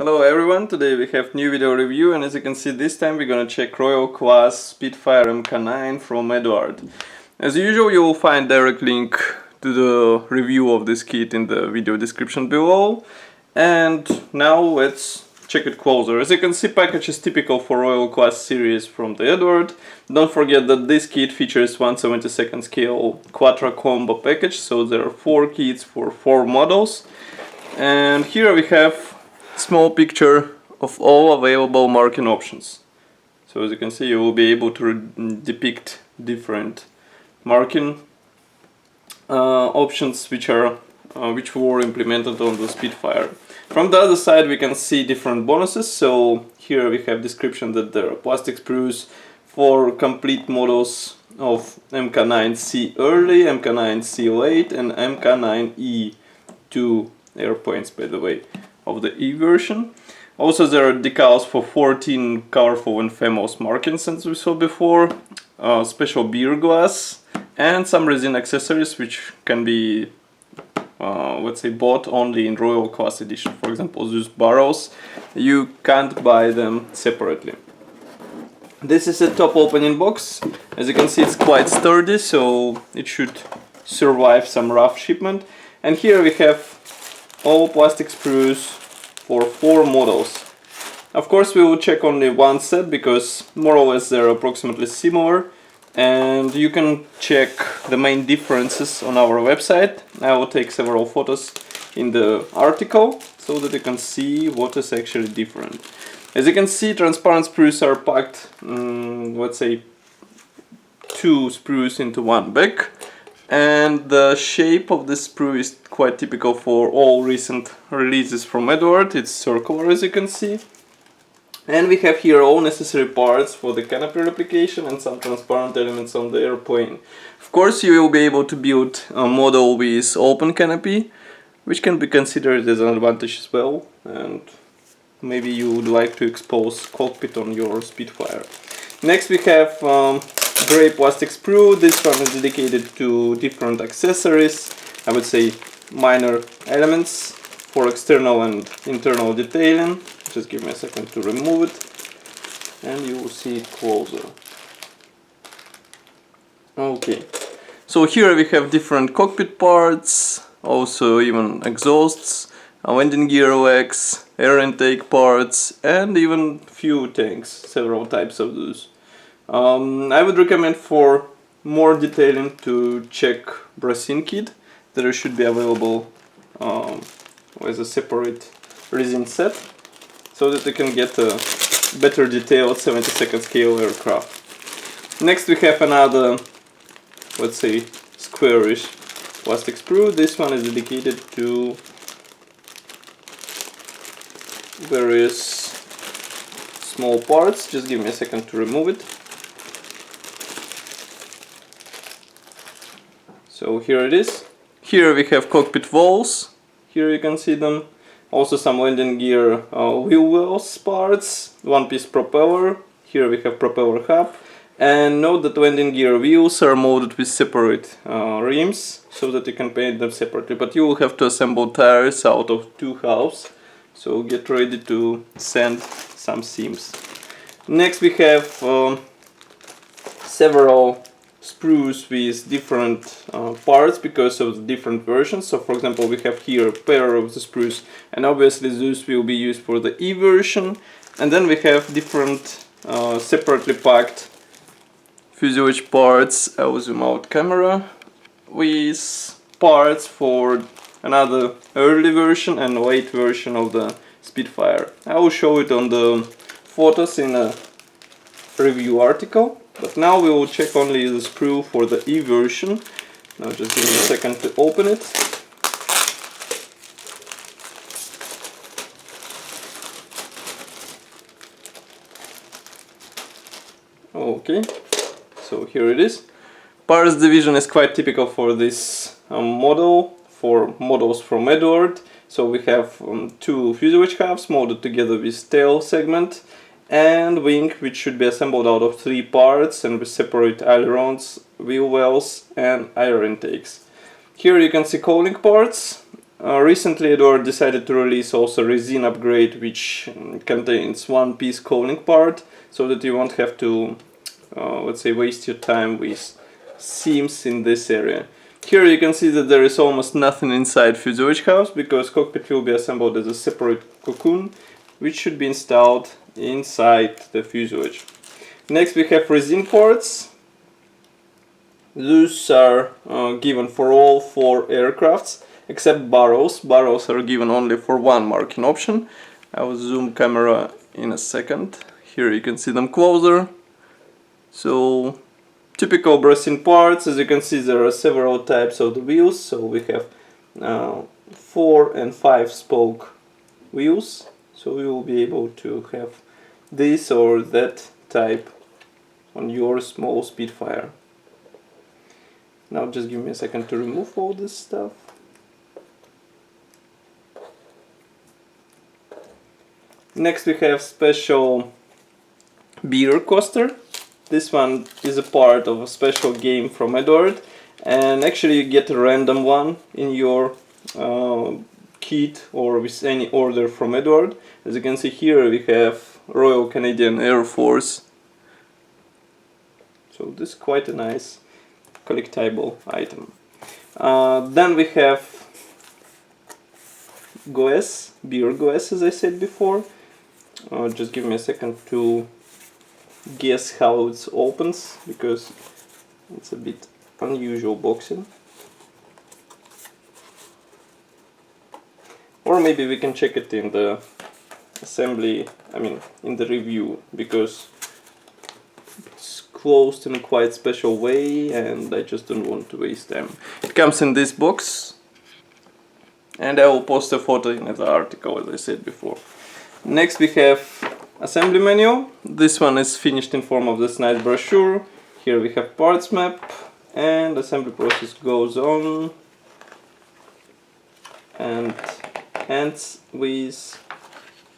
Hello everyone, today we have new video review, and as you can see this time we're gonna check Royal Class Spitfire Mk.IX from Eduard. As usual, you will find direct link to the review of this kit in the video description below. And now let's check it closer. As you can see, package is typical for Royal Class series from the Eduard. Don't forget that this kit features 1/72 scale Quattro combo package, so there are 4 kits for 4 models. And here we have small picture of all available marking options. So as you can see, you will be able to depict different marking options which were implemented on the Spitfire. From the other side we can see different bonuses. So here we have description that there are plastic sprues for complete models of Mk.IX-C early, Mk.IX-C late, and Mk.IX-E, 2 airplanes by the way of the E version. Also there are decals for 14 colorful and famous markings as we saw before, special beer glass, and some resin accessories which can be let's say bought only in Royal Class edition. For example, these barrels, you can't buy them separately. This is a top opening box. As you can see, it's quite sturdy, so it should survive some rough shipment. And here we have all plastic sprues for 4 models. Of course we will check only one set because more or less they're approximately similar, and you can check the main differences on our website. I will take several photos in the article so that you can see what is actually different. As you can see, transparent sprues are packed, let's say 2 sprues into one bag. And the shape of the sprue is quite typical for all recent releases from Eduard. It's circular, as you can see. And we have here all necessary parts for the canopy replication and some transparent elements on the airplane. Of course, you will be able to build a model with open canopy, which can be considered as an advantage as well. And maybe you would like to expose cockpit on your Spitfire. Next we have gray plastic sprue. This one is dedicated to different accessories, I would say minor elements for external and internal detailing. Just give me a second to remove it and you will see it closer. Okay, so here we have different cockpit parts, also even exhausts, landing gear legs, air intake parts, and even few tanks, several types of those. I would recommend for more detailing to check resin kit that should be available as a separate resin set, so that you can get a better detailed 72nd scale aircraft. Next we have another, let's say, squarish plastic sprue. This one is dedicated to various small parts. Just give me a second to remove it. So here it is. Here we have cockpit walls. Here you can see them. Also some landing gear wheel wells parts, one-piece propeller. Here we have propeller hub. And note that landing gear wheels are molded with separate rims, so that you can paint them separately. But you will have to assemble tires out of 2 halves. So get ready to sand some seams. Next we have several sprues with different parts because of the different versions. So for example, we have here a pair of the sprues, and obviously those will be used for the E version. And then we have different separately packed fuselage parts. I will zoom out camera, with parts for another early version and late version of the Spitfire. I will show it on the photos in a review article. But now we will check only the sprue for the E version. Now just give me a second to open it. Okay, so here it is. Parts division is quite typical for this model, for models from Eduard. So we have 2 fuselage halves molded together with tail segment, and wing, which should be assembled out of 3 parts and with separate ailerons, wheel wells, and air intakes. Here you can see cowling parts. Recently Eduard decided to release also resin upgrade, which contains one-piece cowling part, so that you won't have to, let's say, waste your time with seams in this area. Here you can see that there is almost nothing inside fuselage house, because cockpit will be assembled as a separate cocoon, which should be installed inside the fuselage. Next we have resin ports. Those are given for all 4 aircrafts, except barrels. Barrels are given only for one marking option. I will zoom camera in a second. Here you can see them closer. So, typical resin parts. As you can see, there are several types of the wheels. So we have 4 and 5 spoke wheels. So we will be able to have this or that type on your small Spitfire. Now just give me a second to remove all this stuff. Next we have special beer coaster. This one is a part of a special game from Eduard, and actually you get a random one in your kit or with any order from Eduard. As you can see here we have Royal Canadian Air Force. So this is quite a nice collectible item. Then we have glass, beer glass, as I said before. Just give me a second to guess how it opens, because it's a bit unusual boxing. Or maybe we can check it in the assembly, in the review, because it's closed in a quite special way and I just don't want to waste time. It comes in this box, and I will post a photo in the article, as I said before. Next we have assembly manual. This one is finished in form of this nice brochure. Here we have parts map, and assembly process goes on and ends with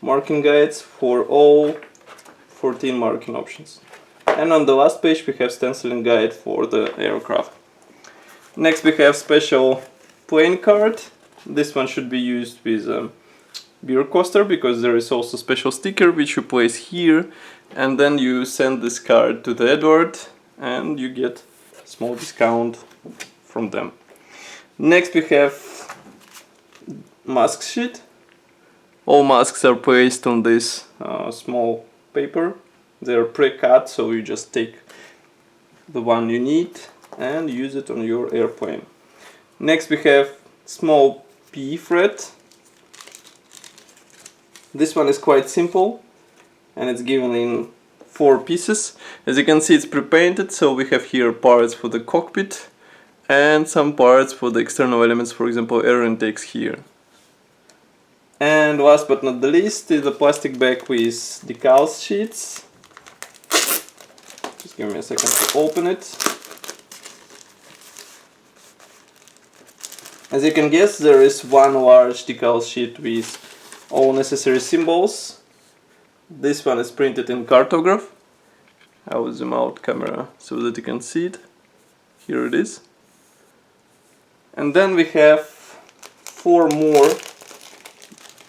marking guides for all 14 marking options. And on the last page we have stenciling guide for the aircraft. Next we have special plane card. This one should be used with beer coaster, because there is also special sticker which you place here, and then you send this card to the Eduard and you get a small discount from them. Next we have mask sheet. All masks are placed on this small paper. They are pre-cut, so you just take the one you need and use it on your airplane. Next we have small PE thread. This one is quite simple and it's given in 4 pieces. As you can see, it's pre-painted, so we have here parts for the cockpit and some parts for the external elements, for example air intakes here. And last but not the least is the plastic bag with decal sheets. Just give me a second to open it. As you can guess, there is one large decal sheet with all necessary symbols. This one is printed in cartograph. I will zoom out camera so that you can see it. Here it is. And then we have 4 more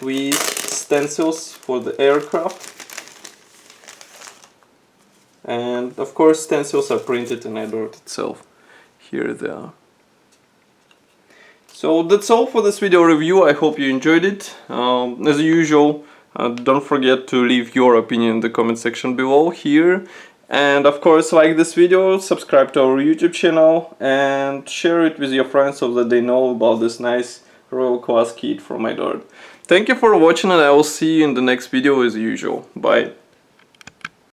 with stencils for the aircraft. And of course stencils are printed in Eduard itself. Here they are. So that's all for this video review. I hope you enjoyed it. As usual, don't forget to leave your opinion in the comment section below here. And of course, like this video, subscribe to our YouTube channel and share it with your friends so that they know about this nice Royal Class kit from Eduard. Thank you for watching, and I will see you in the next video as usual. Bye.